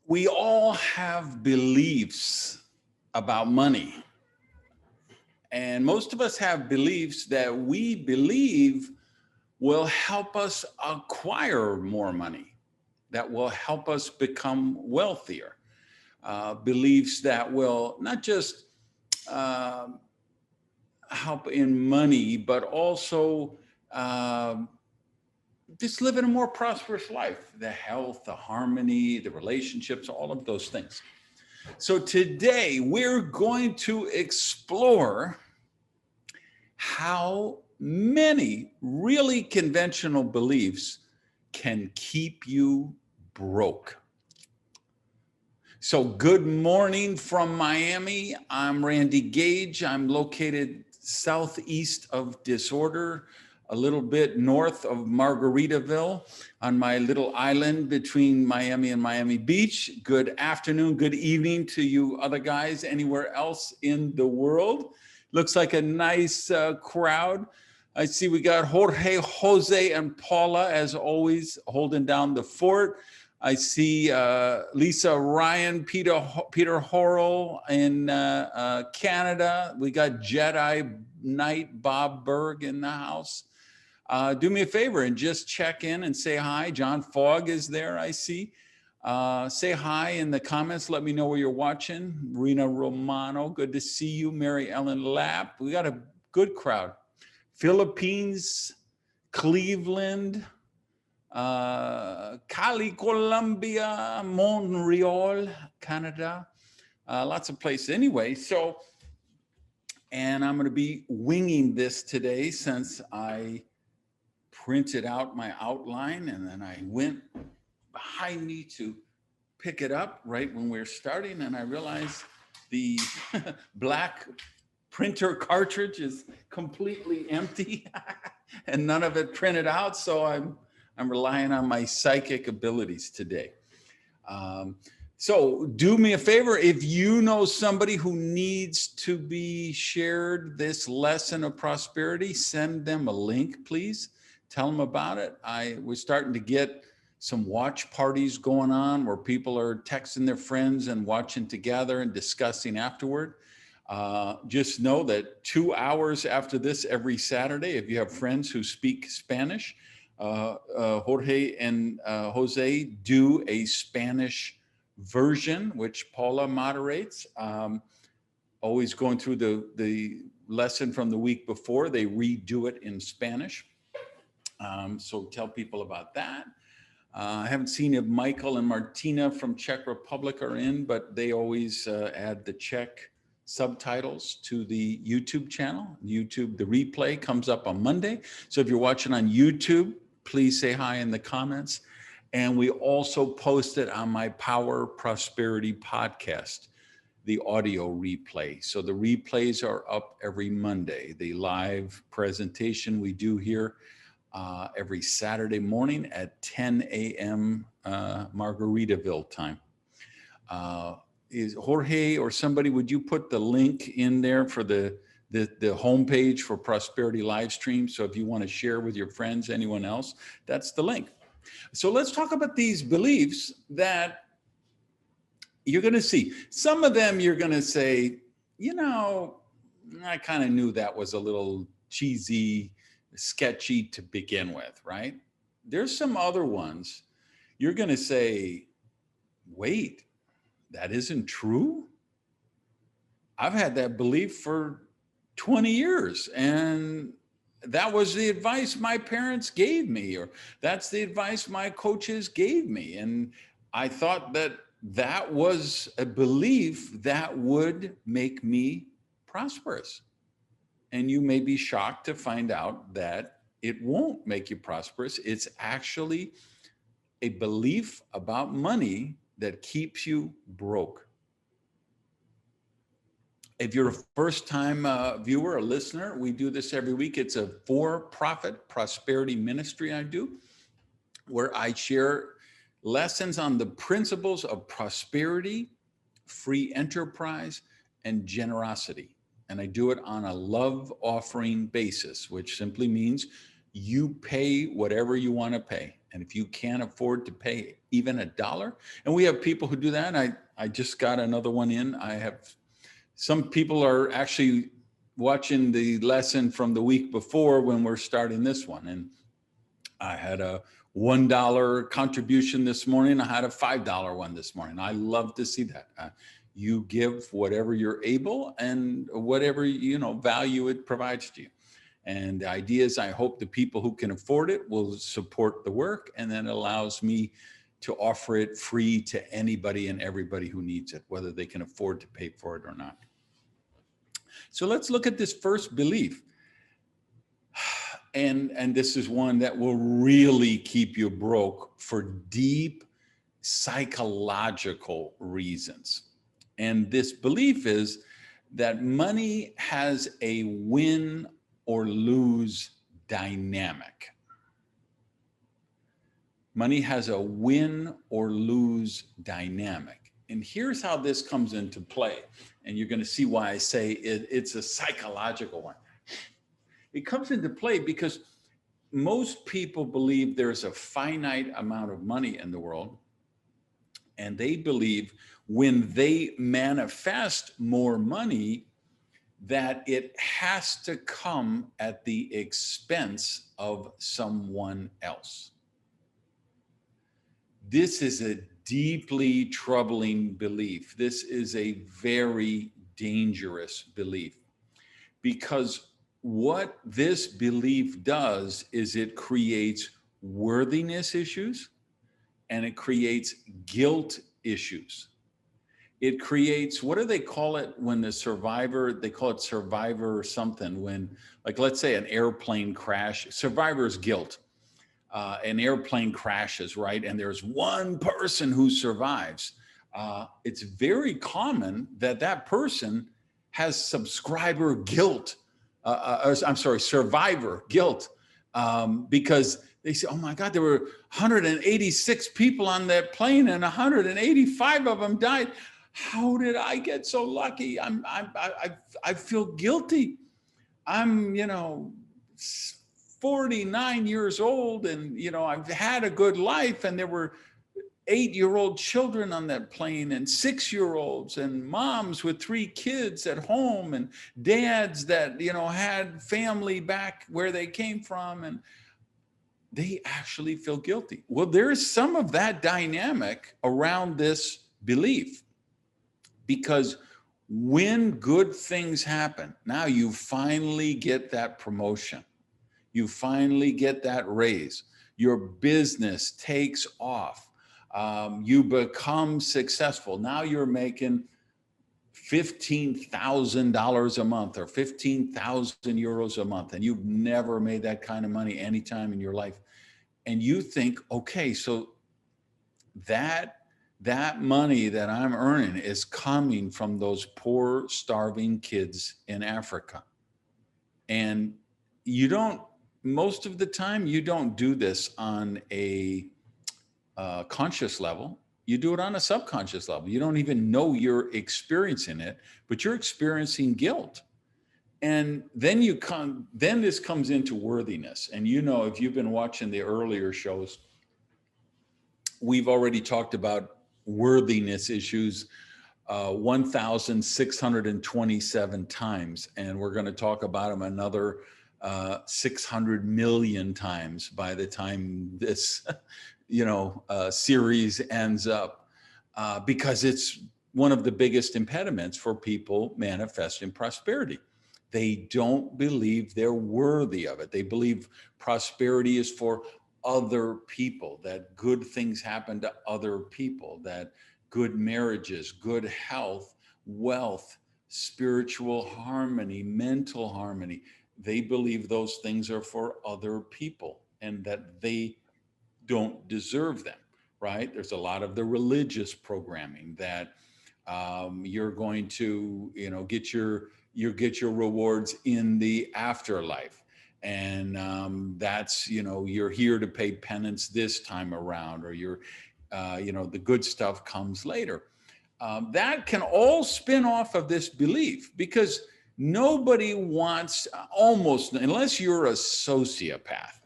We all have beliefs about money. And most of us have beliefs that we believe will help us acquire more money, that will help us become wealthier. Beliefs that will not just uh, help in money, but also just live in a more prosperous life, the health, the harmony, the relationships, all of those things. So today we're going to explore how many really conventional beliefs can keep you broke. So good morning from Miami. I'm Randy Gage. I'm located southeast of Disorder, a little bit north of Margaritaville on my little island between Miami and Miami Beach. Good afternoon, good evening to you other guys anywhere else in the world. Looks like a nice crowd. I see we got Jorge, Jose, and Paula, as always, holding down the fort. I see Lisa Ryan, Peter Horrell in Canada. We got Jedi Knight Bob Berg in the house. Do me a favor and just check in and say hi. John Fogg is there, I see. Say hi in the comments. Let me know where you're watching. Rena Romano, good to see you. Mary Ellen Lapp. We got a good crowd. Philippines, Cleveland, Cali, Colombia, Montreal, Canada, lots of places. Anyway, and I'm going to be winging this today since I printed out my outline and then I went behind me to pick it up right when we're starting, and I realized the black printer cartridge is completely empty and none of it printed out, so I'm relying on my psychic abilities today. So do me a favor, if you know somebody who needs to be shared this lesson of prosperity, send them a link, please. Tell them about it. We're starting to get some watch parties going on where people are texting their friends and watching together and discussing afterward. Just know that 2 hours after this every Saturday, if you have friends who speak Spanish, Jorge and Jose do a Spanish version, which Paula moderates. Always going through the lesson from the week before, they redo it in Spanish. So tell people about that. I haven't seen if Michael and Martina from Czech Republic are in, but they always add the Czech subtitles to the YouTube channel. YouTube, the replay comes up on Monday. So if you're watching on YouTube, please say hi in the comments. And we also post it on my Power Prosperity podcast, the audio replay. So the replays are up every Monday. The live presentation we do here every Saturday morning at 10 a.m. Margaritaville time. Is Jorge or somebody, would you put the link in there for the homepage for Prosperity live stream? So if you want to share with your friends, anyone else, that's the link. So let's talk about these beliefs that you're going to see. Some of them you're going to say, you know, I kind of knew that was a little cheesy, sketchy to begin with, right? There's some other ones you're going to say, wait, that isn't true? I've had that belief for 20 years and that was the advice my parents gave me, or that's the advice my coaches gave me. And I thought that that was a belief that would make me prosperous. And you may be shocked to find out that it won't make you prosperous. It's actually a belief about money that keeps you broke. If you're a first-time viewer or listener, we do this every week. It's a for-profit prosperity ministry I do, where I share lessons on the principles of prosperity, free enterprise, and generosity. And I do it on a love offering basis, which simply means you pay whatever you want to pay. And if you can't afford to pay even $1, and we have people who do that. I just got another one in. I have some people are actually watching the lesson from the week before when we're starting this one. And I had a $1 contribution this morning. I had a $5 one this morning. I love to see that. You give whatever you're able and whatever, value it provides to you. And the idea is I hope the people who can afford it will support the work, and then it allows me to offer it free to anybody and everybody who needs it, whether they can afford to pay for it or not. So let's look at this first belief. And this is one that will really keep you broke for deep psychological reasons. And this belief is that money has a win or lose dynamic. Money has a win or lose dynamic. And here's how this comes into play. And you're going to see why I say it's a psychological one. It comes into play because most people believe there's a finite amount of money in the world. And they believe when they manifest more money, that it has to come at the expense of someone else. This is a deeply troubling belief. This is a very dangerous belief, because what this belief does is it creates worthiness issues and it creates guilt issues. It creates, what do they call it when the survivor, they call it survivor something, when, like, let's say an airplane crash, survivor's guilt. An airplane crashes, right? And there's one person who survives. It's very common that that person has subscriber guilt. Survivor guilt. Because they say, oh my God, there were 186 people on that plane and 185 of them died. How did I get so lucky? I feel guilty. I'm, 49 years old, and, I've had a good life, and there were 8-year-old children on that plane, and 6-year-olds, and moms with 3 kids at home, and dads that, had family back where they came from, and they actually feel guilty. Well, there's some of that dynamic around this belief, because when good things happen, now you finally get that promotion. You finally get that raise. Your business takes off. You become successful. Now you're making $15,000 a month or 15,000 euros a month, and you've never made that kind of money any time in your life. And you think, okay, so that money that I'm earning is coming from those poor, starving kids in Africa. And most of the time, you don't do this on a conscious level. You do it on a subconscious level. You don't even know you're experiencing it, but you're experiencing guilt. And then this comes into worthiness. And if you've been watching the earlier shows, we've already talked about worthiness issues 1,627 times, and we're going to talk about them another 600 million times by the time this series ends up, because it's one of the biggest impediments for people manifesting prosperity. They don't believe they're worthy of it. They believe prosperity is for other people, that good things happen to other people, that good marriages, good health, wealth, spiritual harmony, mental harmony, they believe those things are for other people and that they don't deserve them, right? There's a lot of the religious programming that you're going to, get your rewards in the afterlife. And that's, you're here to pay penance this time around, or the good stuff comes later. That can all spin off of this belief, because nobody wants, almost, unless you're a sociopath,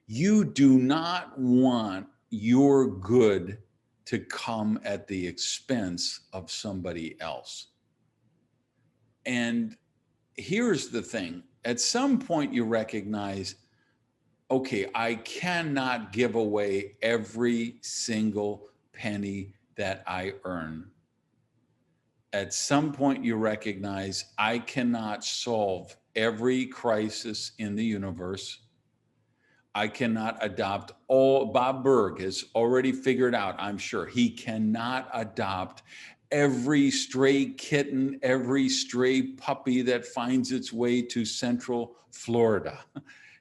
You do not want your good to come at the expense of somebody else. And here's the thing. At some point you recognize, okay, I cannot give away every single penny that I earn. At some point you recognize I cannot solve every crisis in the universe. I cannot adopt all. Bob Berg has already figured out, I'm sure, he cannot adopt every stray kitten, every stray puppy that finds its way to Central Florida.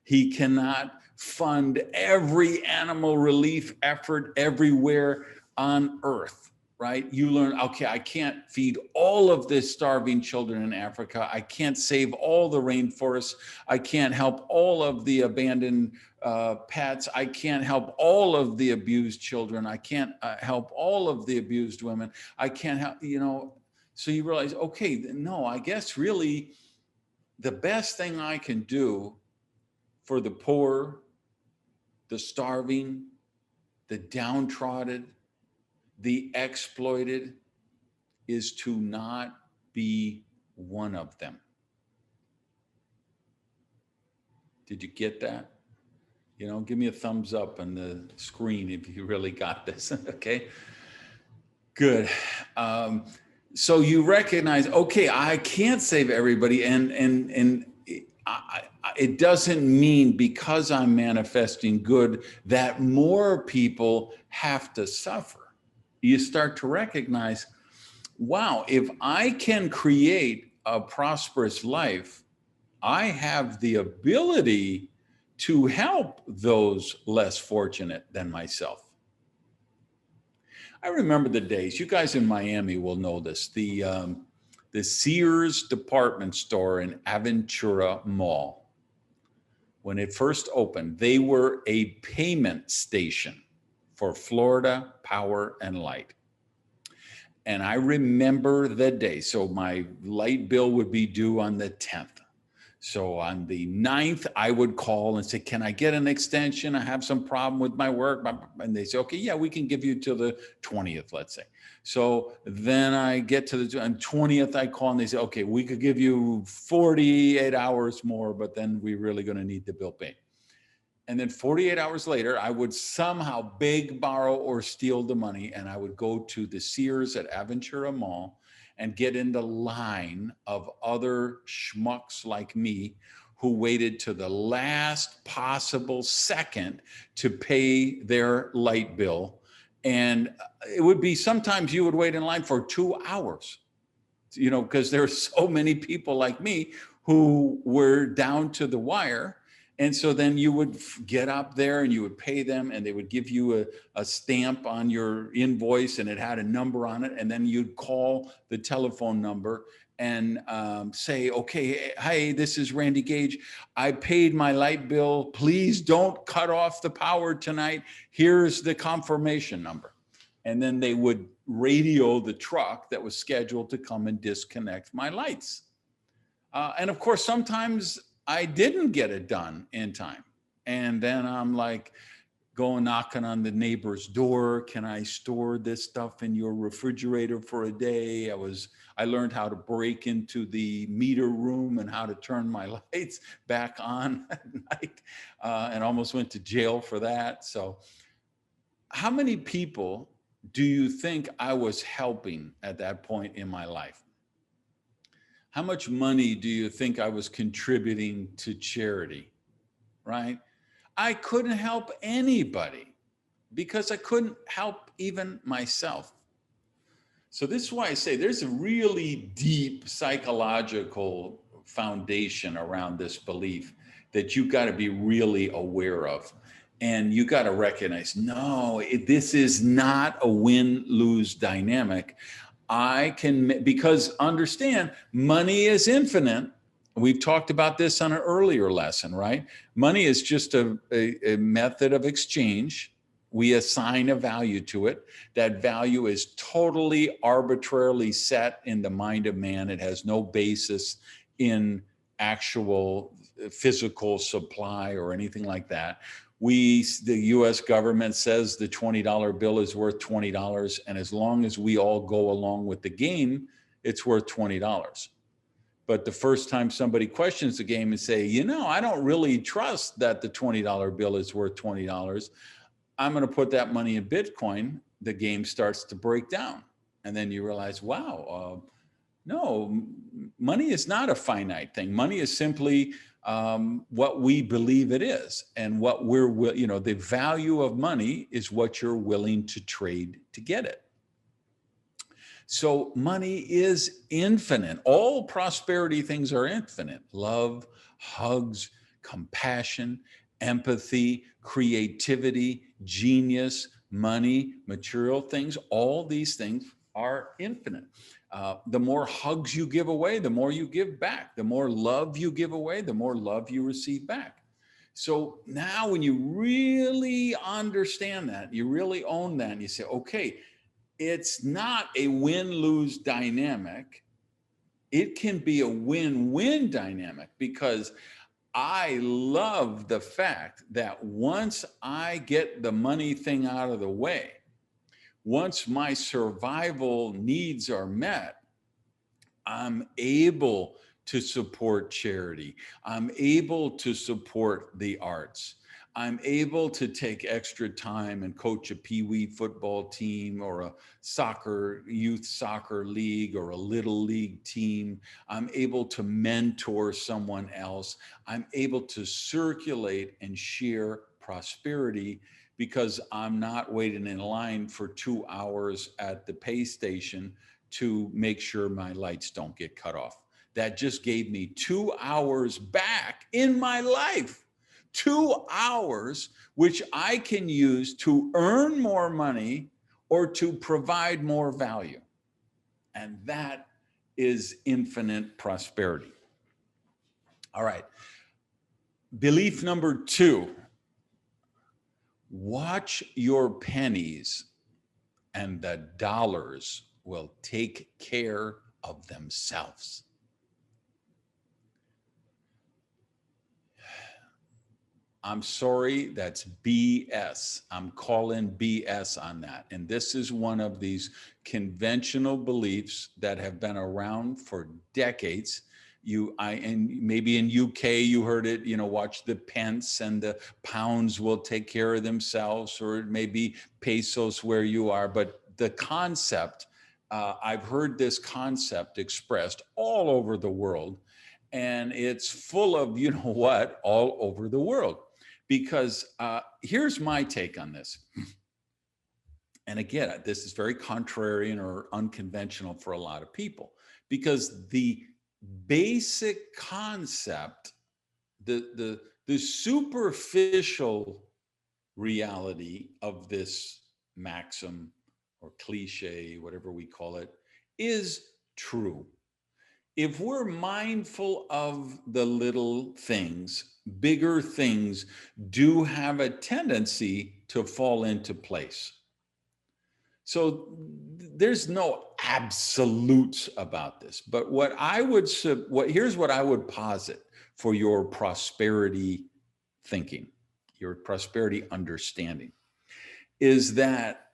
He cannot fund every animal relief effort everywhere on earth, right? You learn, okay, I can't feed all of the starving children in Africa. I can't save all the rainforests. I can't help all of the abandoned pets. I can't help all of the abused children. I can't help all of the abused women. I can't help, so you realize, okay, no, I guess really the best thing I can do for the poor, the starving, the downtrodden, the exploited is to not be one of them. Did you get that? Give me a thumbs up on the screen if you really got this, okay? Good. So you recognize, okay, I can't save everybody, and it doesn't mean because I'm manifesting good that more people have to suffer. You start to recognize, wow, if I can create a prosperous life, I have the ability to help those less fortunate than myself. I remember the days, you guys in Miami will know this, the Sears department store in Aventura Mall. When it first opened, they were a payment station for Florida Power and Light. And I remember the day. So my light bill would be due on the 10th. So on the 9th, I would call and say, can I get an extension? I have some problem with my work. And they say, okay, yeah, we can give you till the 20th, let's say. So then I get to the 20th, I call and they say, okay, we could give you 48 hours more, but then we're really going to need the bill paid. And then 48 hours later, I would somehow beg, borrow, or steal the money. And I would go to the Sears at Aventura Mall and get in the line of other schmucks like me who waited to the last possible second to pay their light bill. And it would be, sometimes you would wait in line for 2 hours, because there's so many people like me who were down to the wire. And so then you would get up there and you would pay them, and they would give you a stamp on your invoice, and it had a number on it. And then you'd call the telephone number and say, okay, hey, this is Randy Gage. I paid my light bill. Please don't cut off the power tonight. Here's the confirmation number. And then they would radio the truck that was scheduled to come and disconnect my lights. And of course, sometimes I didn't get it done in time. And then I'm like going knocking on the neighbor's door. Can I store this stuff in your refrigerator for a day? I learned how to break into the meter room and how to turn my lights back on at night, and almost went to jail for that. So how many people do you think I was helping at that point in my life? How much money do you think I was contributing to charity, right? I couldn't help anybody because I couldn't help even myself. So this is why I say there's a really deep psychological foundation around this belief that you've got to be really aware of. And you got to recognize, no, this is not a win-lose dynamic. Because understand, money is infinite. We've talked about this on an earlier lesson, right? Money is just a method of exchange. We assign a value to it. That value is totally arbitrarily set in the mind of man. It has no basis in actual physical supply or anything like that. The US government says the $20 bill is worth $20. And as long as we all go along with the game, it's worth $20. But the first time somebody questions the game and say, I don't really trust that the $20 bill is worth $20. I'm going to put that money in Bitcoin. The game starts to break down. And then you realize, wow, no, money is not a finite thing. Money is simply what we believe it is. And what the value of money is what you're willing to trade to get it. So money is infinite. All prosperity things are infinite. Love, hugs, compassion, empathy, creativity, genius, money, material things, all these things are infinite. The more hugs you give away, the more you give back. The more love you give away, the more love you receive back. So now when you really understand that, you really own that, and you say, okay, it's not a win-lose dynamic. It can be a win-win dynamic, because I love the fact that once I get the money thing out of the way, once my survival needs are met, I'm able to support charity. I'm able to support the arts. I'm able to take extra time and coach a peewee football team or a youth soccer league or a little league team. I'm able to mentor someone else. I'm able to circulate and share prosperity, because I'm not waiting in line for 2 hours at the pay station to make sure my lights don't get cut off. That just gave me 2 hours back in my life. 2 hours, which I can use to earn more money or to provide more value. And that is infinite prosperity. All right. Belief number 2, watch your pennies and the dollars will take care of themselves. I'm sorry, that's BS. I'm calling BS on that. And this is one of these conventional beliefs that have been around for decades. And maybe in UK you heard it, watch the pence and the pounds will take care of themselves, or it may be pesos where you are. But the concept, I've heard this concept expressed all over the world, and it's full of, all over the world. Because here's my take on this. And again, this is very contrarian or unconventional for a lot of people, because the basic concept, the superficial reality of this maxim or cliche, whatever we call it, is true. If we're mindful of the little things, bigger things do have a tendency to fall into place. So there's no absolutes about this, but here's what I would posit for your prosperity thinking, your prosperity understanding, is that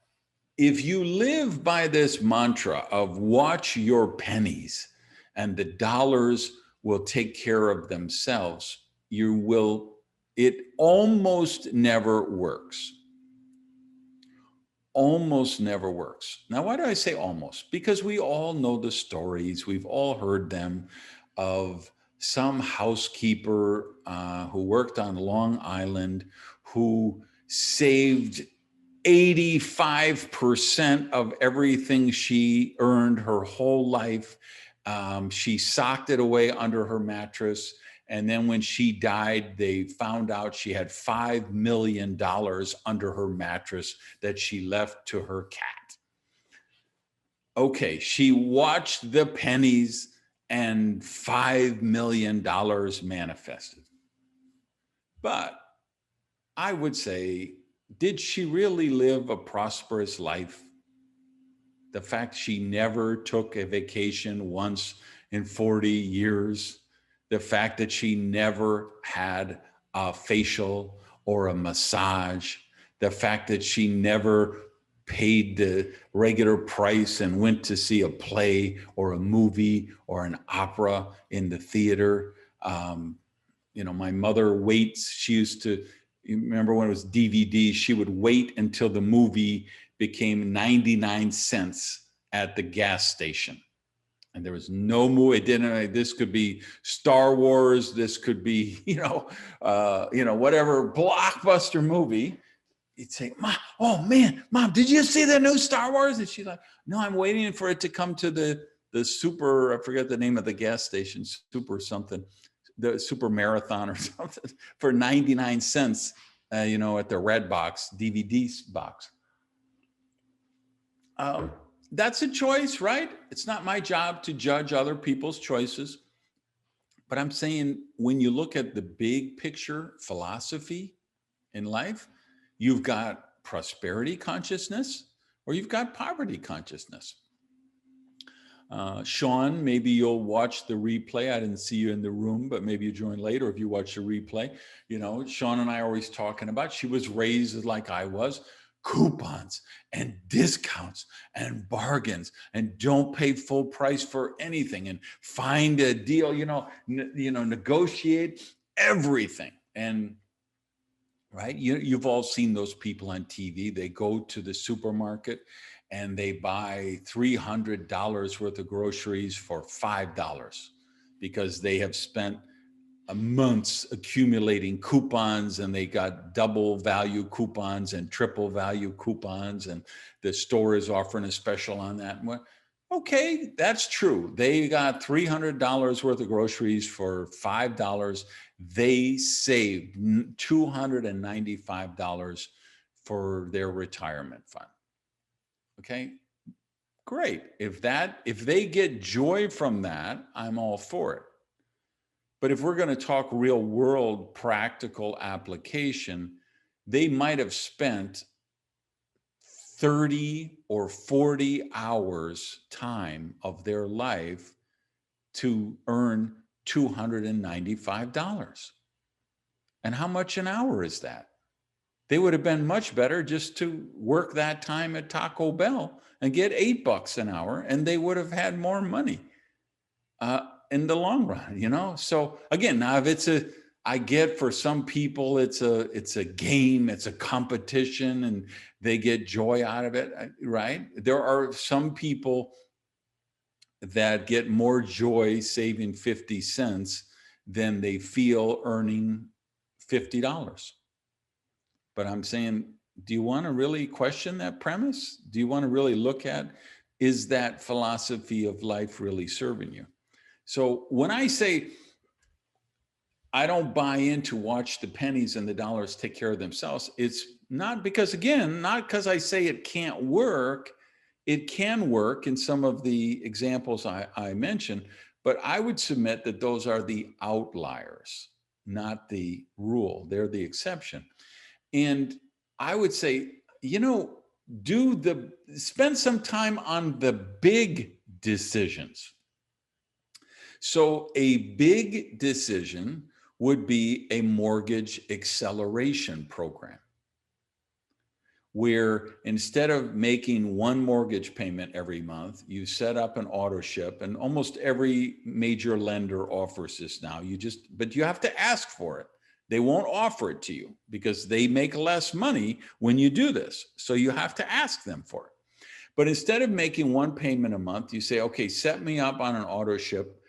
if you live by this mantra of watch your pennies and the dollars will take care of themselves, it almost never works. Almost never works. Now, why do I say almost? Because we all know the stories. We've all heard them of some housekeeper who worked on Long Island who saved 85% of everything she earned her whole life. She socked it away under her mattress. And then when she died, they found out she had $5 million under her mattress that she left to her cat. Okay, she watched the pennies and $5 million manifested. But I would say, did she really live a prosperous life? The fact she never took a vacation once in 40 years, the fact that she never had a facial or a massage, the fact that she never paid the regular price and went to see a play or a movie or an opera in the theater. You know, my mother waits. She used to, you remember when it was DVD, she would wait until the movie became 99 cents at the gas station. And there was no movie. It didn't. This could be Star Wars. This could be, whatever blockbuster movie. You'd say, "Mom, oh man, Mom, did you see the new Star Wars?" And she's like, "No, I'm waiting for it to come to the super. I forget the name of the gas station. Super something, the Super Marathon or something for 99 cents. At the Red Box DVD box." That's a choice, right? It's not my job to judge other people's choices. But I'm saying when you look at the big picture philosophy in life, you've got prosperity consciousness or you've got poverty consciousness. Sean, maybe you'll watch the replay. I didn't see you in the room, but maybe you joined later if you watch the replay. Sean and I are always talking about, she was raised like I was, coupons and discounts and bargains, and don't pay full price for anything, and find a deal, negotiate everything. And right, you've all seen those people on TV. They go to the supermarket and they buy $300 worth of groceries for $5 because they have spent months accumulating coupons, and they got double value coupons and triple value coupons, and the store is offering a special on that. Okay, that's true. They got $300 worth of groceries for $5. They saved $295 for their retirement fund. Okay, great. If they get joy from that, I'm all for it. But if we're going to talk real world practical application, they might have spent 30 or 40 hours time of their life to earn $295. And how much an hour is that? They would have been much better just to work that time at Taco Bell and get $8 an hour, and they would have had more money in the long run, So again, now if I get for some people, it's a game, it's a competition, and they get joy out of it, right? There are some people that get more joy saving 50 cents than they feel earning $50. But I'm saying, do you want to really question that premise? Do you want to really look at, is that philosophy of life really serving you? So when I say I don't buy into watch the pennies and the dollars take care of themselves, it's not because I say it can't work. It can work in some of the examples I mentioned, but I would submit that those are the outliers, not the rule. They're the exception. And I would say, spend some time on the big decisions. So a big decision would be a mortgage acceleration program, where instead of making one mortgage payment every month, you set up an auto ship, and almost every major lender offers this now. But you have to ask for it. They won't offer it to you because they make less money when you do this. So you have to ask them for it. But instead of making one payment a month, you say, okay, set me up on an auto ship,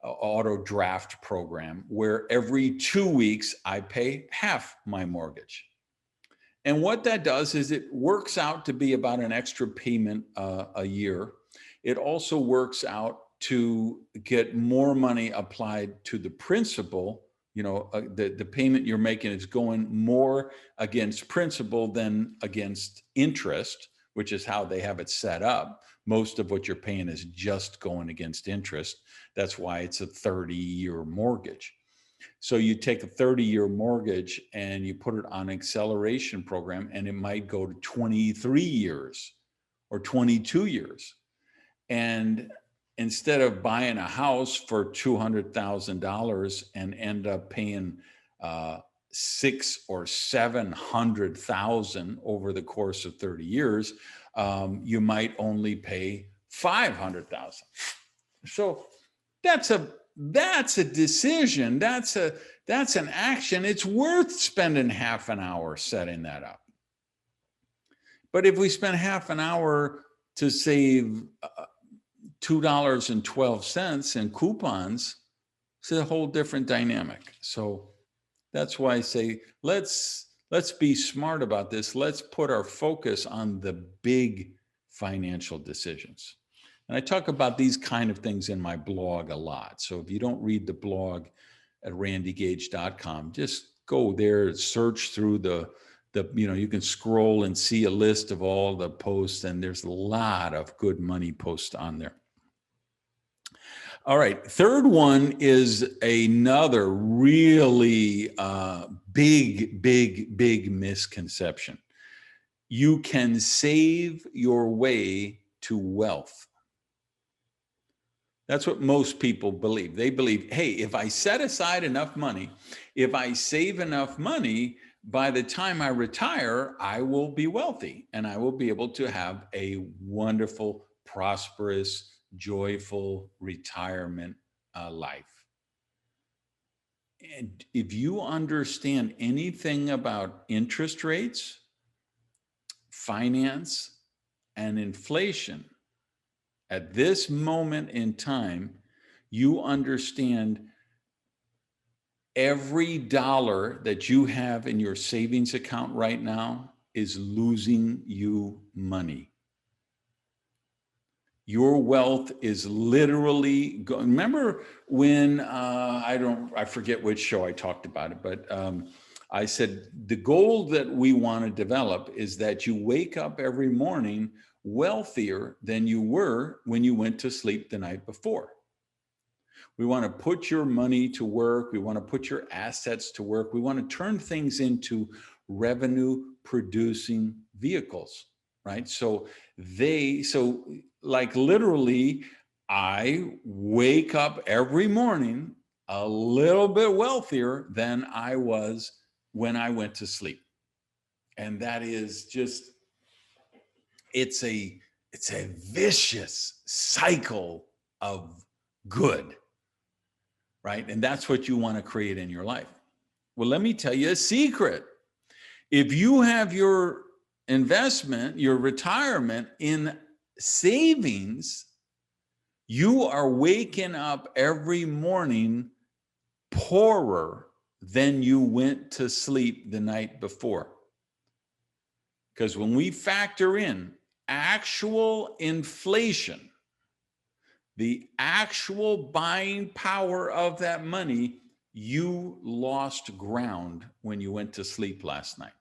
auto draft program where every 2 weeks I pay half my mortgage. And what that does is it works out to be about an extra payment a year. It also works out to get more money applied to the principal. The payment you're making is going more against principal than against interest, which is how they have it set up. Most of what you're paying is just going against interest. That's why it's a 30-year mortgage. So you take a 30-year mortgage and you put it on an acceleration program, and it might go to 23 years or 22 years. And instead of buying a house for $200,000 and end up paying 600,000 or 700,000 over the course of 30 years, you might only pay 500,000. So that's a decision. That's an action. It's worth spending half an hour setting that up. But if we spend half an hour to save $2.12 in coupons, it's a whole different dynamic. So that's why I say, let's be smart about this. Let's put our focus on the big financial decisions. And I talk about these kind of things in my blog a lot. So if you don't read the blog at randygage.com, just go there, search through you can scroll and see a list of all the posts, and there's a lot of good money posts on there. All right, third one is another really big misconception. You can save your way to wealth. That's what most people believe. They believe, hey, if I set aside enough money, if I save enough money, by the time I retire, I will be wealthy and I will be able to have a wonderful, prosperous, joyful retirement life. And if you understand anything about interest rates, finance, and inflation, at this moment in time, you understand every dollar that you have in your savings account right now is losing you money. Your wealth is literally going. Remember when I forget which show I talked about it, but I said the goal that we want to develop is that you wake up every morning wealthier than you were when you went to sleep the night before. We want to put your money to work. We want to put your assets to work. We want to turn things into revenue producing vehicles, right? So like literally, I wake up every morning a little bit wealthier than I was when I went to sleep. And that is just, it's a vicious cycle of good, right? And that's what you want to create in your life. Well, let me tell you a secret. If you have your investment, your retirement in savings, you are waking up every morning poorer than you went to sleep the night before. Because when we factor in actual inflation, the actual buying power of that money, you lost ground when you went to sleep last night.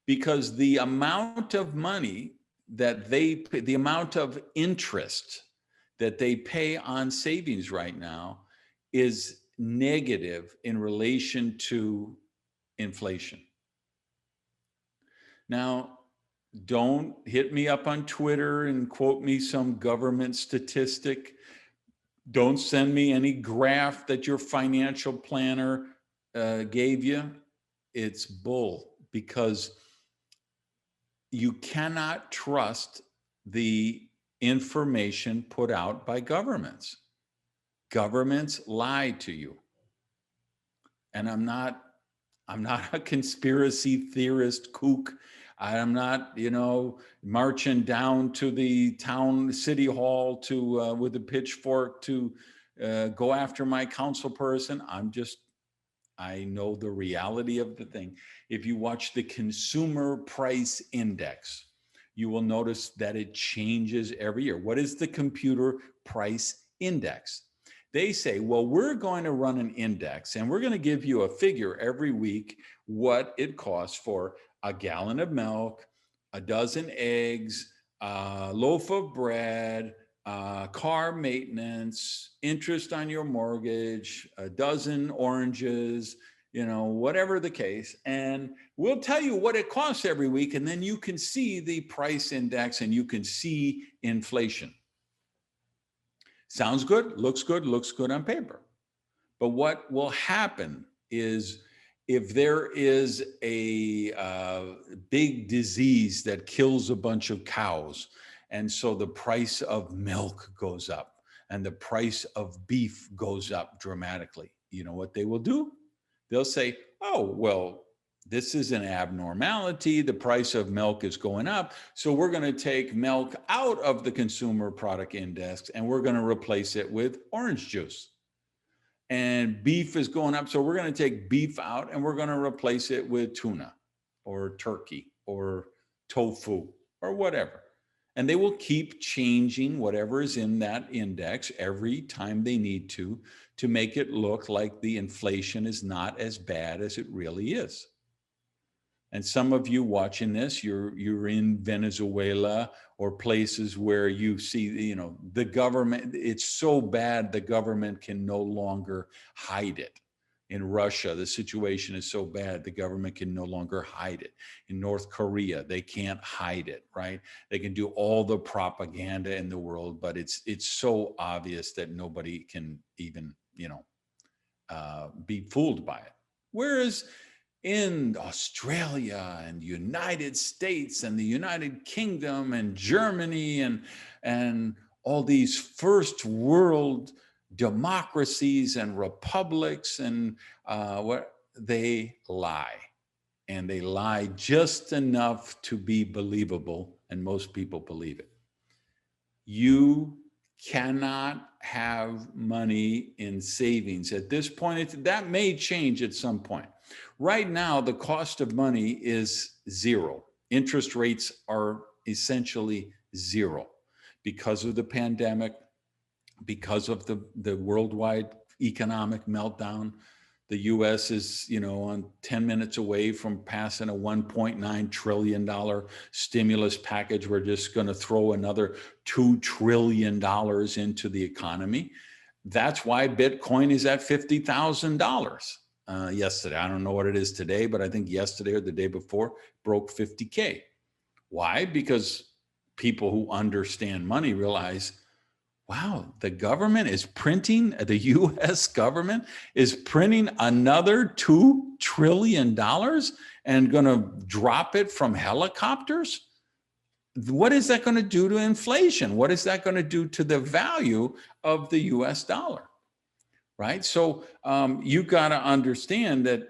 Because the amount of money that they pay, the amount of interest that they pay on savings right now is negative in relation to inflation. Now, don't hit me up on Twitter and quote me some government statistic. Don't send me any graph that your financial planner gave you. It's bull, because you cannot trust the information put out by governments. Governments lie to you. And I'm not a conspiracy theorist kook. I'm not, marching down to the town city hall to with a pitchfork to go after my council person. I know the reality of the thing. If you watch the consumer price index, you will notice that it changes every year. What is the computer price index? They say, well, we're going to run an index and we're going to give you a figure every week what it costs for a gallon of milk, a dozen eggs, a loaf of bread, car maintenance, interest on your mortgage, a dozen oranges, whatever the case. And we'll tell you what it costs every week. And then you can see the price index and you can see inflation. Sounds good, looks good on paper. But what will happen is if there is a big disease that kills a bunch of cows, and so the price of milk goes up and the price of beef goes up dramatically, you know what they will do? They'll say, oh, well, this is an abnormality. The price of milk is going up. So we're going to take milk out of the consumer product index and we're going to replace it with orange juice. And beef is going up. So we're going to take beef out and we're going to replace it with tuna or turkey or tofu or whatever. And they will keep changing whatever is in that index every time they need to make it look like the inflation is not as bad as it really is. And some of you watching this, you're in Venezuela or places where you see, you know, the government, it's so bad the government can no longer hide it. In Russia, the situation is so bad the government can no longer hide it. In North Korea, they can't hide it, right? They can do all the propaganda in the world, but it's so obvious that nobody can even, you know, be fooled by it. Whereas in Australia and United States and the United Kingdom and Germany and all these first world democracies and republics and what they lie. And they lie just enough to be believable, and most people believe it. You cannot have money in savings at this point. That may change at some point. Right now, the cost of money is zero. Interest rates are essentially zero because of the pandemic, because of the worldwide economic meltdown. The US is, you know, on 10 minutes away from passing a $1.9 trillion stimulus package. We're just going to throw another $2 trillion into the economy. That's why Bitcoin is at $50,000 yesterday. I don't know what it is today, but I think yesterday or the day before broke 50K. Why? Because people who understand money realize, wow, the government is printing, the US government is printing another $2 trillion and going to drop it from helicopters? What is that going to do to inflation? What is that going to do to the value of the US dollar? Right? So you got to understand that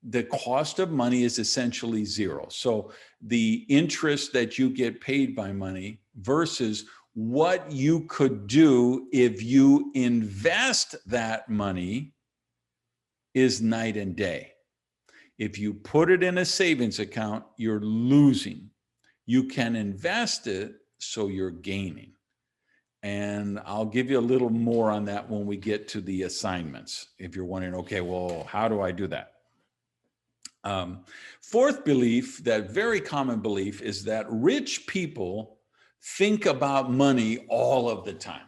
the cost of money is essentially zero. So the interest that you get paid by money versus what you could do if you invest that money is night and day. If you put it in a savings account, you're losing. You can invest it, so you're gaining. And I'll give you a little more on that when we get to the assignments. If you're wondering, okay, well, how do I do that? Fourth belief, that very common belief, is that rich people think about money all of the time.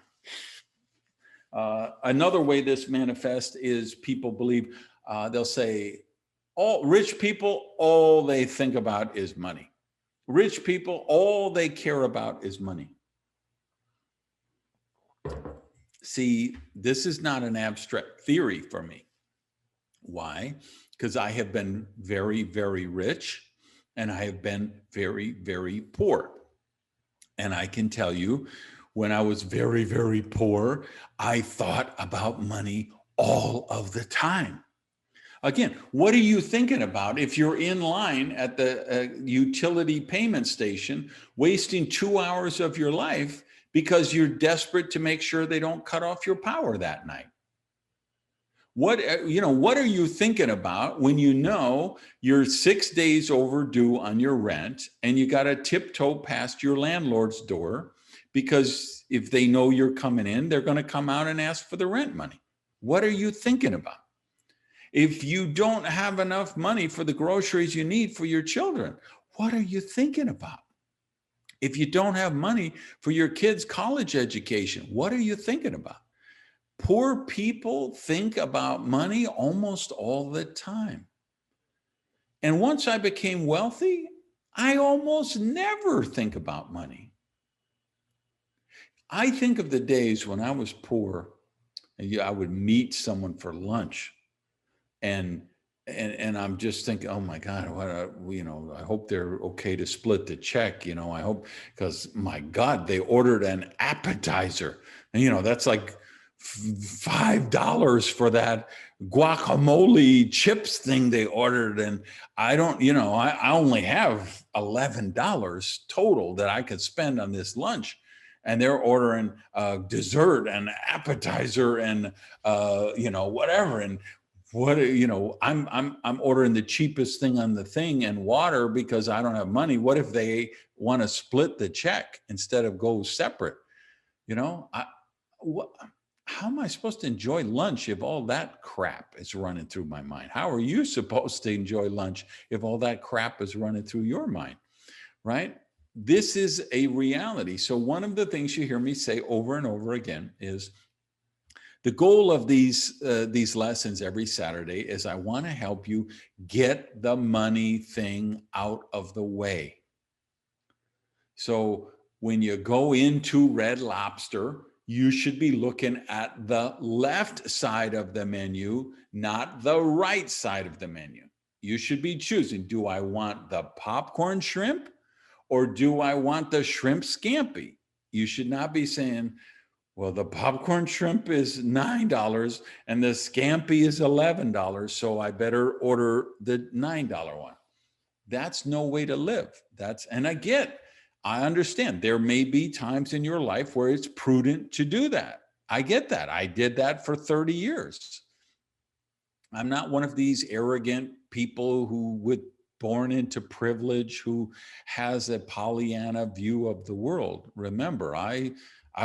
Another way this manifests is people believe, they'll say, all rich people, all they think about is money. Rich people, all they care about is money. See, this is not an abstract theory for me. Why? Because I have been very, very rich and I have been very, very poor. And I can tell you, when I was very, very poor, I thought about money all of the time. Again, what are you thinking about if you're in line at the utility payment station, wasting 2 hours of your life because you're desperate to make sure they don't cut off your power that night? What are you thinking about when you know you're 6 days overdue on your rent and you got to tiptoe past your landlord's door because if they know you're coming in, they're going to come out and ask for the rent money? What are you thinking about? If you don't have enough money for the groceries you need for your children, what are you thinking about? If you don't have money for your kids' college education, what are you thinking about? Poor people think about money almost all the time. And once I became wealthy, I almost never think about money. I think of the days when I was poor, and I would meet someone for lunch, and and I'm just thinking, oh my God, I hope they're okay to split the check. I hope, because my God, they ordered an appetizer, and that's like $5 for that guacamole chips thing they ordered, and I don't, I only have $11 total that I could spend on this lunch. And they're ordering dessert and appetizer and whatever. And I'm ordering the cheapest thing on the thing and water because I don't have money. What if they want to split the check instead of go separate? you know I, what, how am I supposed to enjoy lunch if all that crap is running through my mind? How are you supposed to enjoy lunch if all that crap is running through your mind? Right? This is a reality. So one of the things you hear me say over and over again is, the goal of these lessons every Saturday is I want to help you get the money thing out of the way. So when you go into Red Lobster, you should be looking at the left side of the menu, not the right side of the menu. You should be choosing, do I want the popcorn shrimp or do I want the shrimp scampi? You should not be saying, well, the popcorn shrimp is $9 and the scampi is $11, so I better order the $9 one. That's no way to live. And I understand there may be times in your life where it's prudent to do that. I get that. I did that for 30 years. I'm not one of these arrogant people born into privilege, who has a Pollyanna view of the world. Remember, I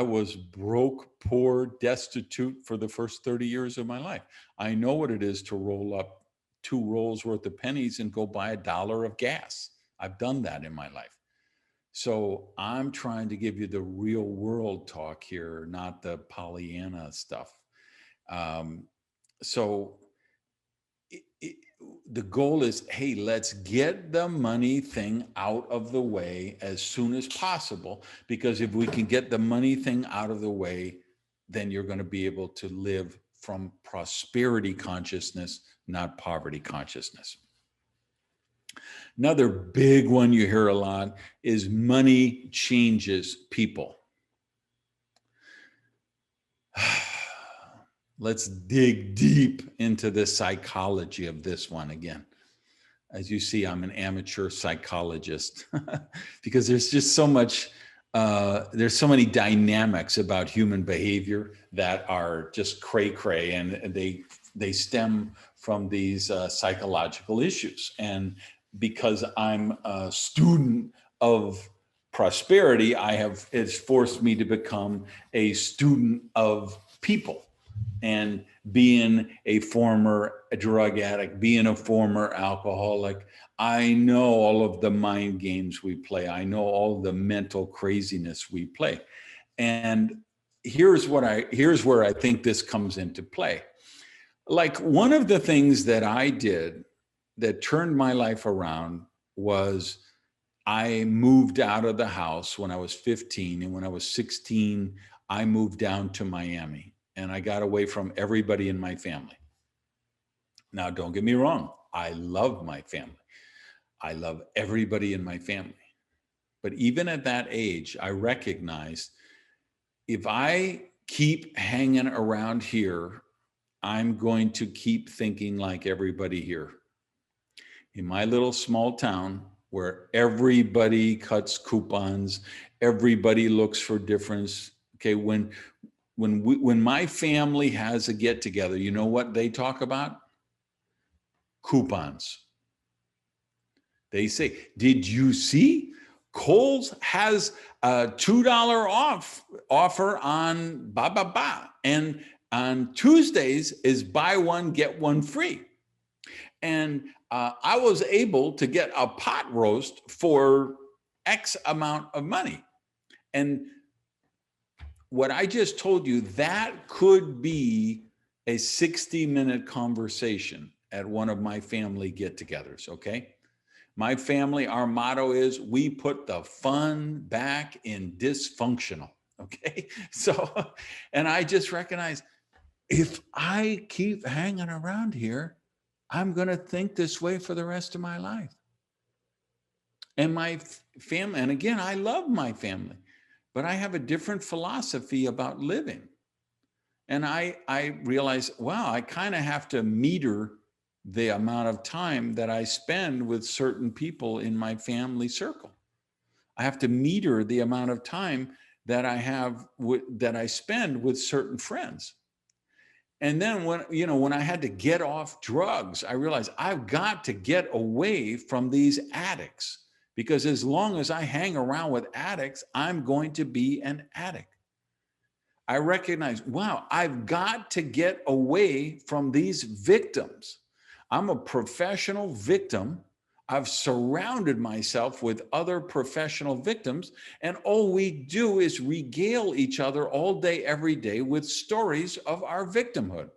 was broke, poor, destitute for the first 30 years of my life. I know what it is to roll up 2 rolls worth of pennies and go buy $1 of gas. I've done that in my life. So I'm trying to give you the real world talk here, not the Pollyanna stuff. So the goal is, hey, let's get the money thing out of the way as soon as possible, because if we can get the money thing out of the way, then you're going to be able to live from prosperity consciousness, not poverty consciousness. Another big one you hear a lot is money changes people. Let's dig deep into the psychology of this one again. As you see, I'm an amateur psychologist because there's just so much, there's so many dynamics about human behavior that are just cray-cray, and they stem from these psychological issues. And because I'm a student of prosperity, it's forced me to become a student of people. And being a former drug addict, being a former alcoholic, I know all of the mind games we play. I know all the mental craziness we play. And here's where I think this comes into play. Like, one of the things that I did that turned my life around was I moved out of the house when I was 15. And when I was 16, I moved down to Miami. And I got away from everybody in my family. Now, don't get me wrong. I love my family. I love everybody in my family. But even at that age, I recognized, if I keep hanging around here, I'm going to keep thinking like everybody here. In my little small town, where everybody cuts coupons, everybody looks for difference. Okay, when my family has a get together, you know what they talk about? Coupons. They say, did you see Kohl's has a $2 off offer on blah, blah, blah. And on Tuesdays is buy one, get one free. And I was able to get a pot roast for X amount of money. And what I just told you, that could be a 60-minute conversation at one of my family get-togethers, okay? My family, our motto is, we put the fun back in dysfunctional, okay? So, and I just recognize, if I keep hanging around here, I'm going to think this way for the rest of my life. And my family, and again, I love my family, but I have a different philosophy about living. And I realized, wow, I kind of have to meter the amount of time that I spend with certain people in my family circle. I have to meter the amount of time that that I spend with certain friends. And then when I had to get off drugs, I realized I've got to get away from these addicts, because as long as I hang around with addicts, I'm going to be an addict. I recognize, wow, I've got to get away from these victims. I'm a professional victim. I've surrounded myself with other professional victims, and all we do is regale each other all day, every day with stories of our victimhood.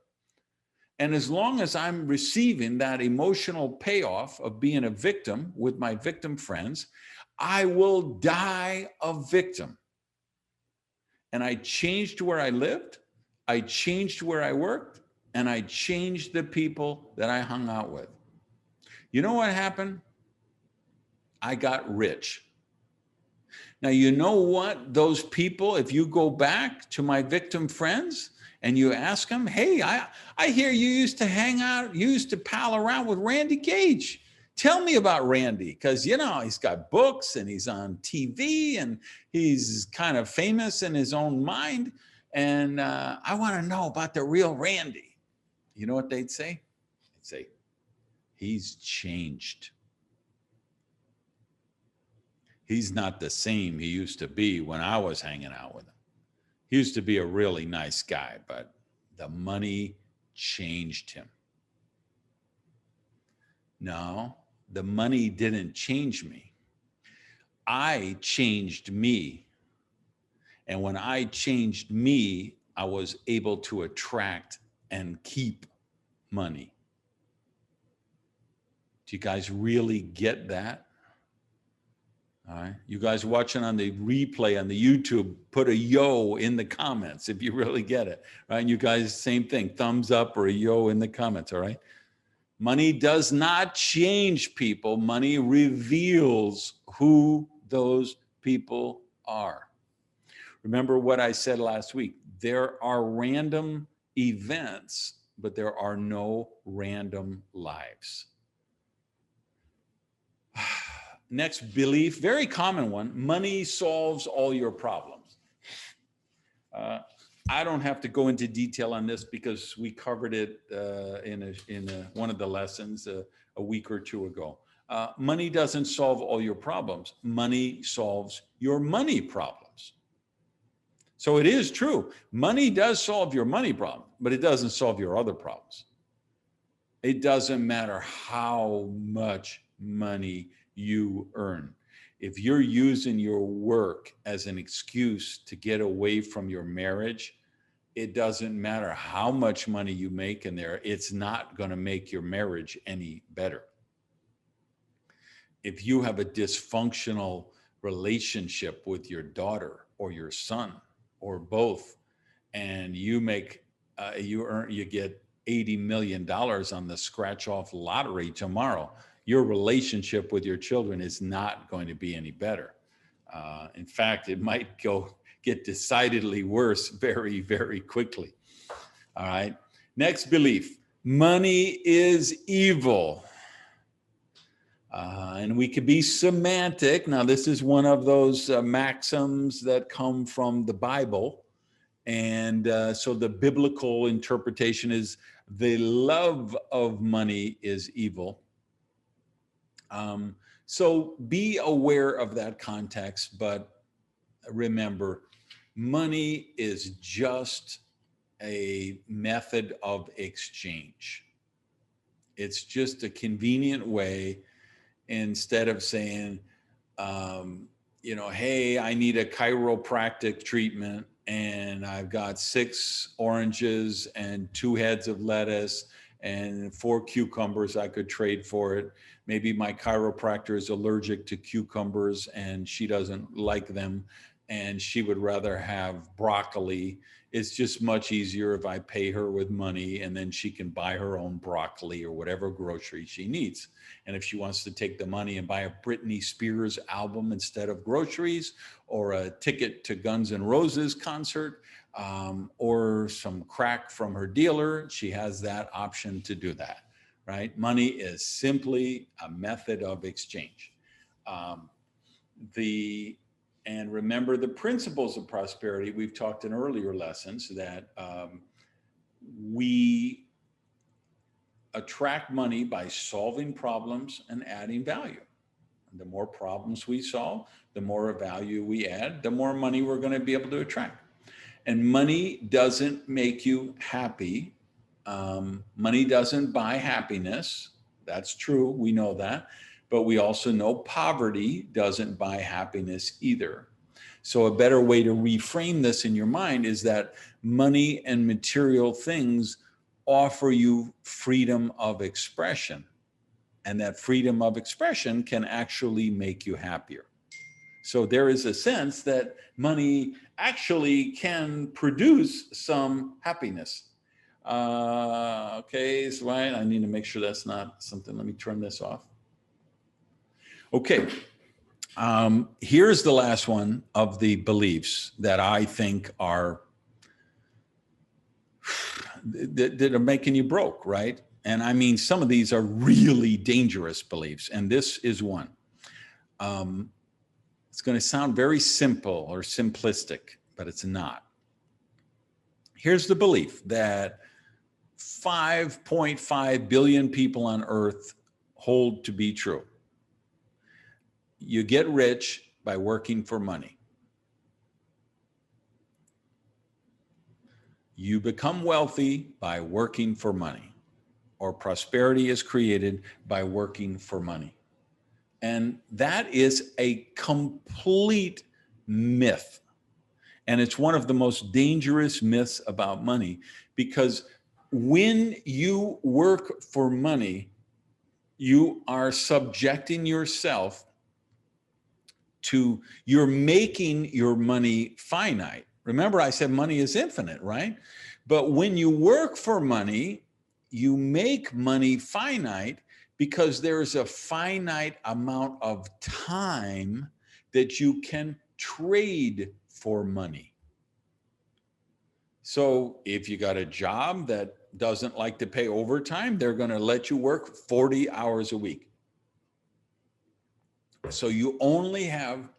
And as long as I'm receiving that emotional payoff of being a victim with my victim friends, I will die a victim. And I changed where I lived, I changed where I worked, and I changed the people that I hung out with. You know what happened? I got rich. Now, you know what? Those people, if you go back to my victim friends and you ask them, hey, I hear you used to hang out, you used to pal around with Randy Gage. Tell me about Randy, because, he's got books and he's on TV and he's kind of famous in his own mind. And I want to know about the real Randy. You know what they'd say? They'd say, he's changed. He's not the same he used to be when I was hanging out with him. He used to be a really nice guy, but the money changed him. No, the money didn't change me. I changed me. And when I changed me, I was able to attract and keep money. Do you guys really get that? All right. You guys watching on the replay on the YouTube, put a yo in the comments if you really get it. Right. And you guys, same thing, thumbs up or a yo in the comments. All right. Money does not change people. Money reveals who those people are. Remember what I said last week. There are random events, but there are no random lives. Next belief, very common one, money solves all your problems. I don't have to go into detail on this because we covered it in one of the lessons a week or two ago. Money doesn't solve all your problems. Money solves your money problems. So it is true. Money does solve your money problem, but it doesn't solve your other problems. It doesn't matter how much money you earn. If you're using your work as an excuse to get away from your marriage, it doesn't matter how much money you make in there. It's not going to make your marriage any better. If you have a dysfunctional relationship with your daughter or your son or both, and you get $80 million on the scratch off lottery tomorrow, your relationship with your children is not going to be any better. In fact, it might get decidedly worse very, very quickly. All right. Next belief, money is evil. And we could be semantic. Now, this is one of those maxims that come from the Bible. And so the biblical interpretation is the love of money is evil. So be aware of that context, but remember, money is just a method of exchange. It's just a convenient way, instead of saying, hey, I need a chiropractic treatment and I've got 6 oranges and 2 heads of lettuce and 4 cucumbers I could trade for it. Maybe my chiropractor is allergic to cucumbers and she doesn't like them. and she would rather have broccoli. It's just much easier if I pay her with money, and then she can buy her own broccoli or whatever grocery she needs. And if she wants to take the money and buy a Britney Spears album instead of groceries, or a ticket to Guns N' Roses concert, or some crack from her dealer, she has that option to do that, right? Money is simply a method of exchange. Um, and remember the principles of prosperity. We've talked in earlier lessons that we attract money by solving problems and adding value. And the more problems we solve, the more value we add, the more money we're going to be able to attract. And money doesn't make you happy. Money doesn't buy happiness. That's true. We know that. But we also know poverty doesn't buy happiness either. So a better way to reframe this in your mind is that money and material things offer you freedom of expression. And that freedom of expression can actually make you happier. So there is a sense that money actually can produce some happiness. Okay, so I need to make sure that's not something. Let me turn this off. Okay, here's the last one of the beliefs that I think are that are making you broke, right? And I mean, some of these are really dangerous beliefs, and this is one. It's going to sound very simple or simplistic, but it's not. Here's the belief that 5.5 billion people on Earth hold to be true. You get rich by working for money. You become wealthy by working for money, or prosperity is created by working for money. And that is a complete myth. And it's one of the most dangerous myths about money, because when you work for money, you are subjecting yourself to, you're making your money finite. Remember, I said money is infinite, right? But when you work for money, you make money finite because there's a finite amount of time that you can trade for money. So if you got a job that doesn't like to pay overtime, they're going to let you work 40 hours a week. So you only have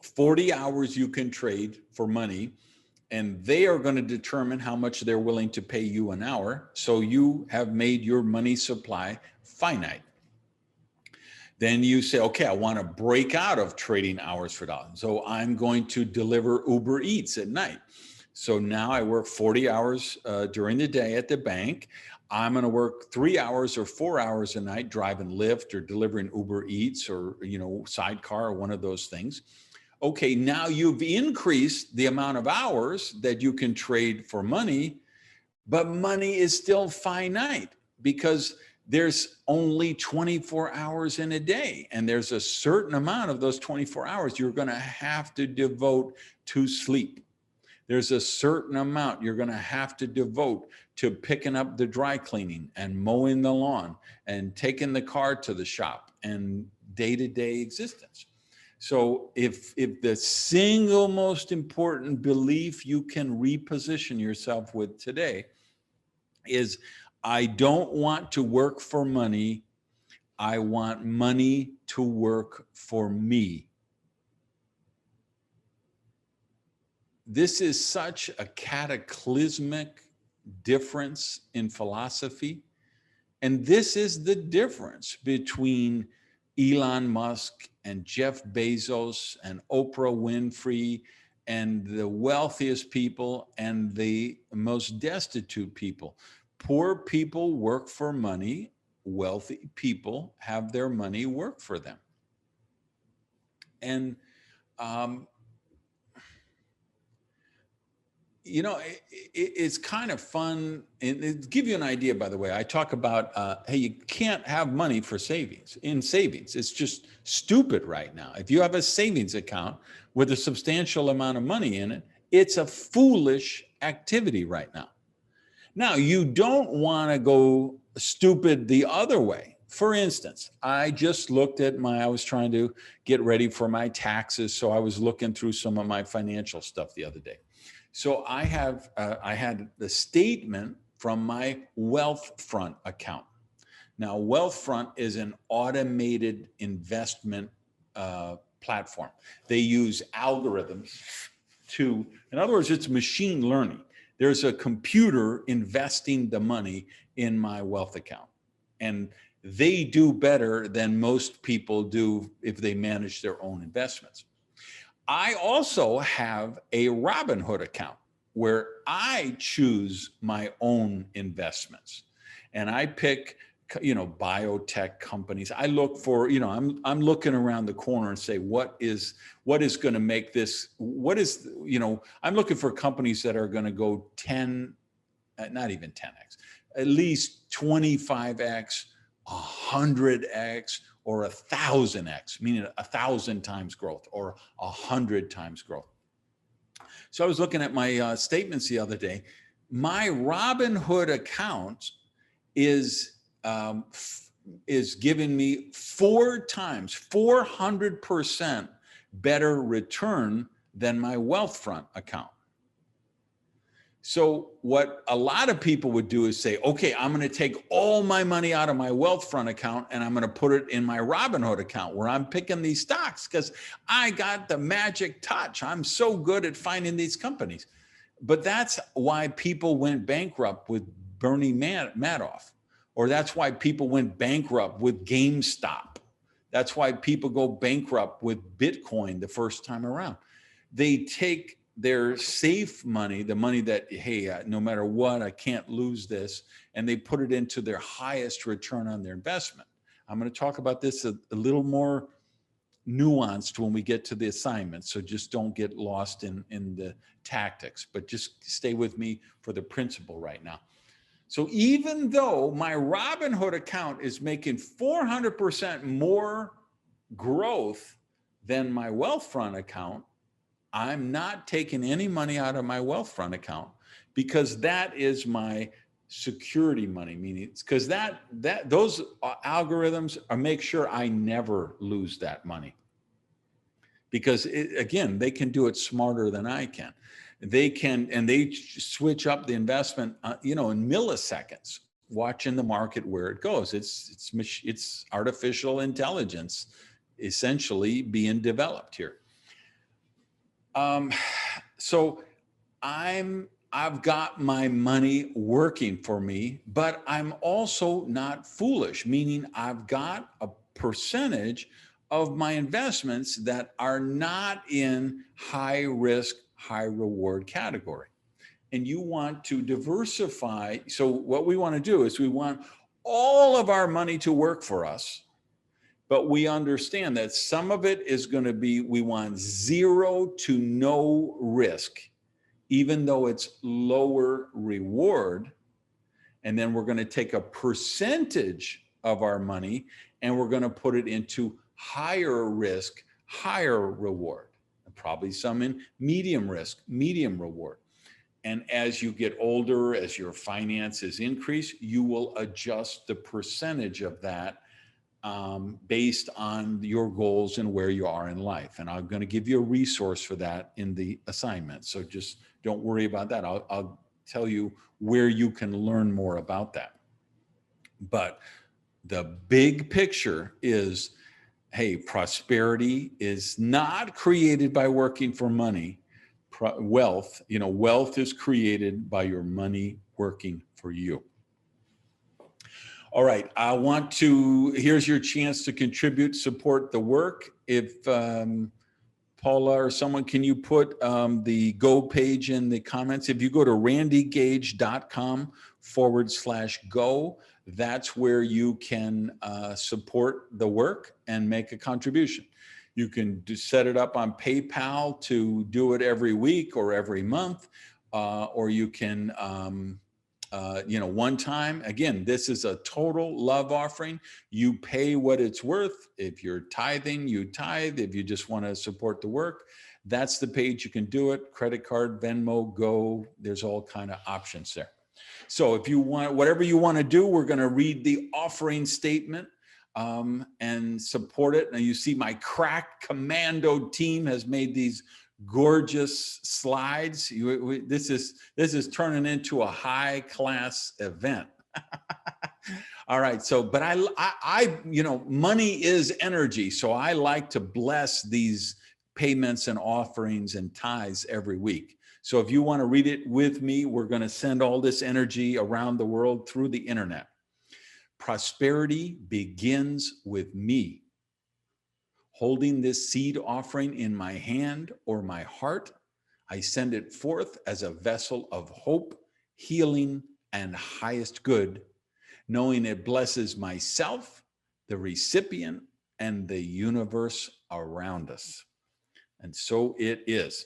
40 hours you can trade for money, and they are going to determine how much they're willing to pay you an hour. So you have made your money supply finite. Then you say, okay, I want to break out of trading hours for dollars. So I'm going to deliver Uber Eats at night. So now I work 40 hours during the day at the bank. I'm going to work 3 hours or 4 hours a night driving Lyft or delivering Uber Eats or, Sidecar or one of those things. Okay, now you've increased the amount of hours that you can trade for money, but money is still finite because there's only 24 hours in a day. And there's a certain amount of those 24 hours you're going to have to devote to sleep. There's a certain amount you're going to have to devote to picking up the dry cleaning and mowing the lawn and taking the car to the shop and day-to-day existence. So if the single most important belief you can reposition yourself with today is, I don't want to work for money, I want money to work for me. This is such a cataclysmic difference in philosophy. And this is the difference between Elon Musk and Jeff Bezos and Oprah Winfrey and the wealthiest people and the most destitute people. Poor people work for money. Wealthy people have their money work for them. And, you know, it's kind of fun. And to give you an idea, by the way, I talk about, hey, you can't have money for savings in savings. It's just stupid right now. If you have a savings account with a substantial amount of money in it, it's a foolish activity right now. Now, you don't want to go stupid the other way. For instance, I just looked at I was trying to get ready for my taxes. So I was looking through some of my financial stuff the other day. So I had the statement from my Wealthfront account. Now, Wealthfront is an automated investment platform. They use algorithms in other words, it's machine learning. There's a computer investing the money in my wealth account. And they do better than most people do if they manage their own investments. I also have a Robinhood account where I choose my own investments. And I pick, biotech companies. I look for, I'm looking around the corner and say, what is going to make this, I'm looking for companies that are going to go 10, not even 10x, at least 25x, 100x, or 1,000x, meaning 1,000 times growth or 100 times growth. So I was looking at my statements the other day. My Robinhood account is giving me 400% better return than my Wealthfront account. So what a lot of people would do is say, okay, I'm going to take all my money out of my Wealthfront account and I'm going to put it in my Robinhood account where I'm picking these stocks because I got the magic touch. I'm so good at finding these companies. But that's why people went bankrupt with Bernie Madoff. Or that's why people went bankrupt with GameStop. That's why people go bankrupt with Bitcoin the first time around. They take their safe money, the money that, hey, no matter what, I can't lose this, and they put it into their highest return on their investment. I'm going to talk about this a little more nuanced when we get to the assignment, so just don't get lost in the tactics, but just stay with me for the principle right now. So even though my Robinhood account is making 400% more growth than my Wealthfront account, I'm not taking any money out of my Wealthfront account because that is my security money, meaning it's because those algorithms make sure I never lose that money. Because again, they can do it smarter than I can. They can, and they switch up the investment, in milliseconds, watching the market where it goes. It's artificial intelligence, essentially being developed here. So I've got my money working for me, but I'm also not foolish, meaning I've got a percentage of my investments that are not in high risk, high reward category. And you want to diversify. So what we want to do is we want all of our money to work for us, but we understand that some of it is going to be, we want 0 to no risk, even though it's lower reward. And then we're going to take a percentage of our money and we're going to put it into higher risk, higher reward, and probably some in medium risk, medium reward. And as you get older, as your finances increase, you will adjust the percentage of that based on your goals and where you are in life. And I'm going to give you a resource for that in the assignment. So just don't worry about that. I'll tell you where you can learn more about that. But the big picture is, hey, prosperity is not created by working for money. Wealth is created by your money working for you. All right, here's your chance to contribute, support the work. If Paula or someone, can you put the Go page in the comments? If you go to randygage.com/go, that's where you can support the work and make a contribution. You can set it up on PayPal to do it every week or every month, or you can, one time. Again, this is a total love offering. You pay what it's worth. If you're tithing, you tithe. If you just want to support the work, that's the page you can do it. Credit card, Venmo, Go. There's all kind of options there. So if you want, whatever you want to do, we're going to read the offering statement and support it. And you see my crack commando team has made these gorgeous slides. This is turning into a high class event. All right. So, but I, money is energy. So I like to bless these payments and offerings and tithes every week. So if you want to read it with me, we're going to send all this energy around the world through the internet. Prosperity begins with me. Holding this seed offering in my hand or my heart, I send it forth as a vessel of hope, healing, and highest good, knowing it blesses myself, the recipient, and the universe around us. And so it is.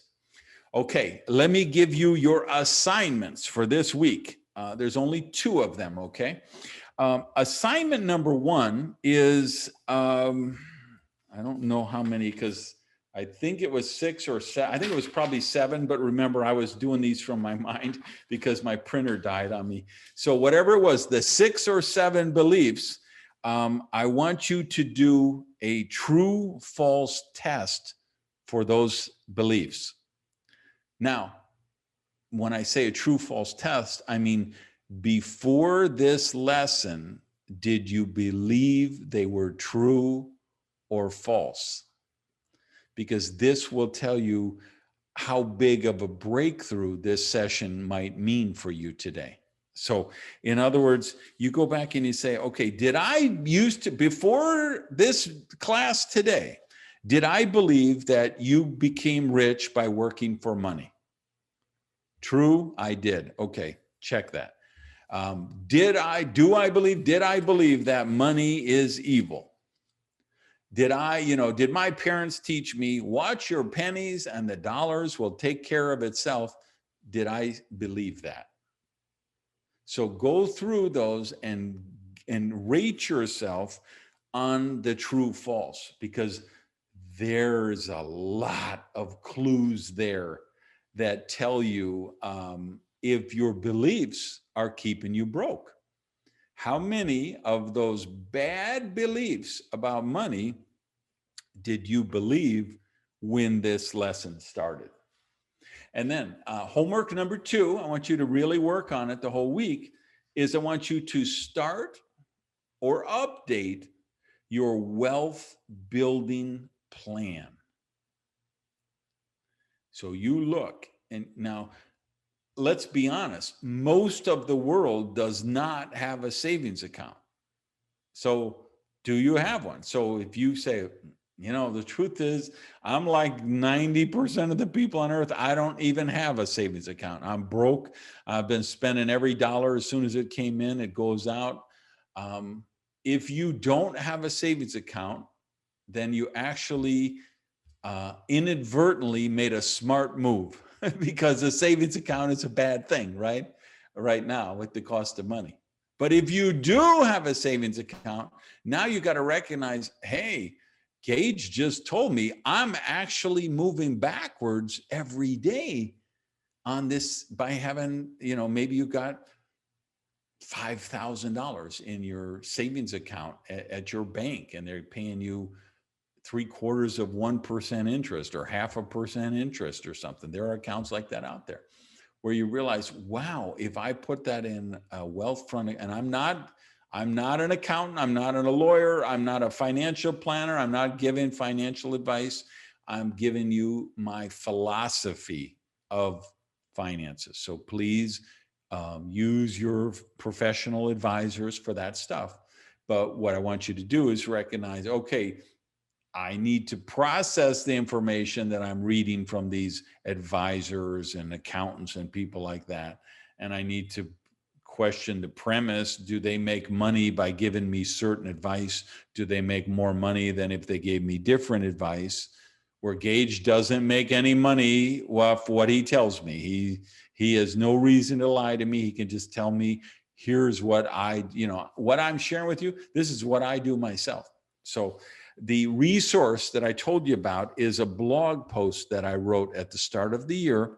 Okay, let me give you your assignments for this week. There's only 2 of them, okay? Assignment number 1 is, I don't know how many, because I think it was 6 or 7. I think it was probably 7, but remember, I was doing these from my mind because my printer died on me. So whatever it was, the 6 or 7 beliefs, I want you to do a true false test for those beliefs. Now, when I say a true false test, I mean, before this lesson, did you believe they were true or false? Because this will tell you how big of a breakthrough this session might mean for you today. So in other words, you go back and you say, okay, did I used to, before this class today, did I believe that you became rich by working for money? True, I did. Okay, check that. Did I believe that money is evil? Did my parents teach me, watch your pennies and the dollars will take care of itself? Did I believe that? So go through those and rate yourself on the true false, because there's a lot of clues there that tell you if your beliefs are keeping you broke. How many of those bad beliefs about money did you believe when this lesson started? And then homework number 2, I want you to really work on it the whole week, is I want you to start or update your wealth building plan. So you look, and now let's be honest, most of the world does not have a savings account. So do you have one? So if you say, the truth is, I'm like 90% of the people on earth, I don't even have a savings account. I'm broke. I've been spending every dollar as soon as it came in, it goes out. If you don't have a savings account, then you actually inadvertently made a smart move because a savings account is a bad thing, right now with the cost of money. But if you do have a savings account, now you got to recognize, hey, Gage just told me I'm actually moving backwards every day on this by having, maybe you got $5,000 in your savings account at your bank, and they're paying you 0.75% interest or 0.5% interest or something. There are accounts like that out there where you realize, wow, if I put that in a wealth fund, and I'm not an accountant, I'm not a lawyer, I'm not a financial planner, I'm not giving financial advice. I'm giving you my philosophy of finances. So please use your professional advisors for that stuff. But what I want you to do is recognize, okay, I need to process the information that I'm reading from these advisors and accountants and people like that. And I need to question the premise. Do they make money by giving me certain advice? Do they make more money than if they gave me different advice? Where Gage doesn't make any money off what he tells me. He has no reason to lie to me. He can just tell me, here's what what I'm sharing with you. This is what I do myself. So the resource that I told you about is a blog post that I wrote at the start of the year.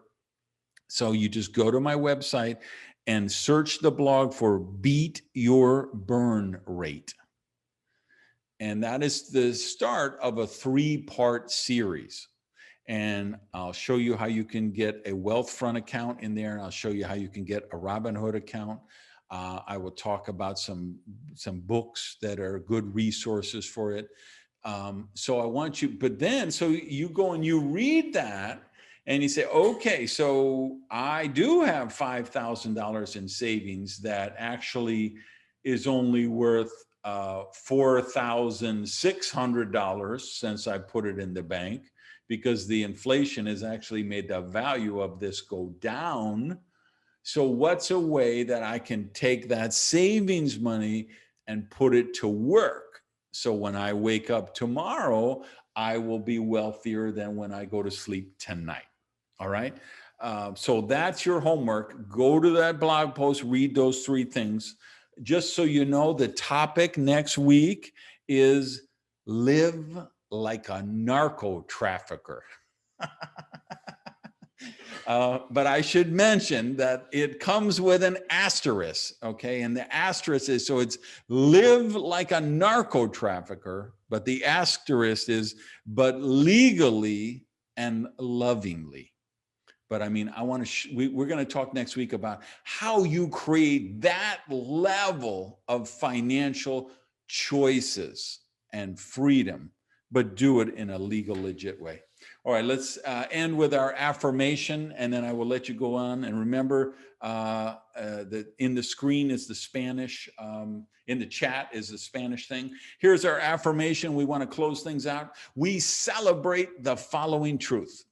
So you just go to my website and search the blog for Beat Your Burn Rate. And that is the start of a 3-part series. And I'll show you how you can get a Wealthfront account in there. And I'll show you how you can get a Robinhood account. I will talk about some books that are good resources for it. So I want you, but then, so you go and you read that and you say, okay, so I do have $5,000 in savings that actually is only worth $4,600 since I put it in the bank, because the inflation has actually made the value of this go down. So what's a way that I can take that savings money and put it to work? So when I wake up tomorrow, I will be wealthier than when I go to sleep tonight. All right. So that's your homework. Go to that blog post, read those 3 things. Just so you know, the topic next week is live like a narco trafficker. But I should mention that it comes with an asterisk, okay? And the asterisk is, so it's live like a narco trafficker, but the asterisk is, but legally and lovingly. But I mean, I want to, we're going to talk next week about how you create that level of financial choices and freedom, but do it in a legal, legit way. All right, let's end with our affirmation, and then I will let you go on. And remember that in the screen is the Spanish, in the chat is the Spanish thing. Here's our affirmation. We want to close things out. We celebrate the following truth.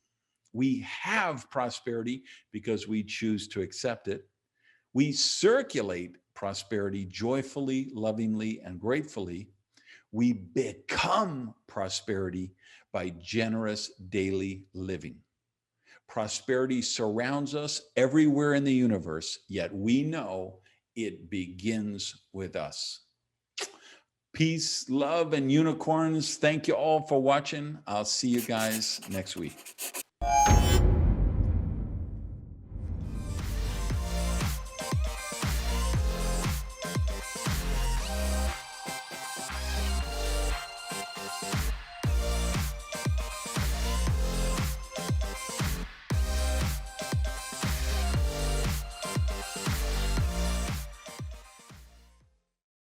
We have prosperity because we choose to accept it. We circulate prosperity joyfully, lovingly, and gratefully. We become prosperity by generous daily living. Prosperity surrounds us everywhere in the universe, yet we know it begins with us. Peace, love, and unicorns. Thank you all for watching. I'll see you guys next week.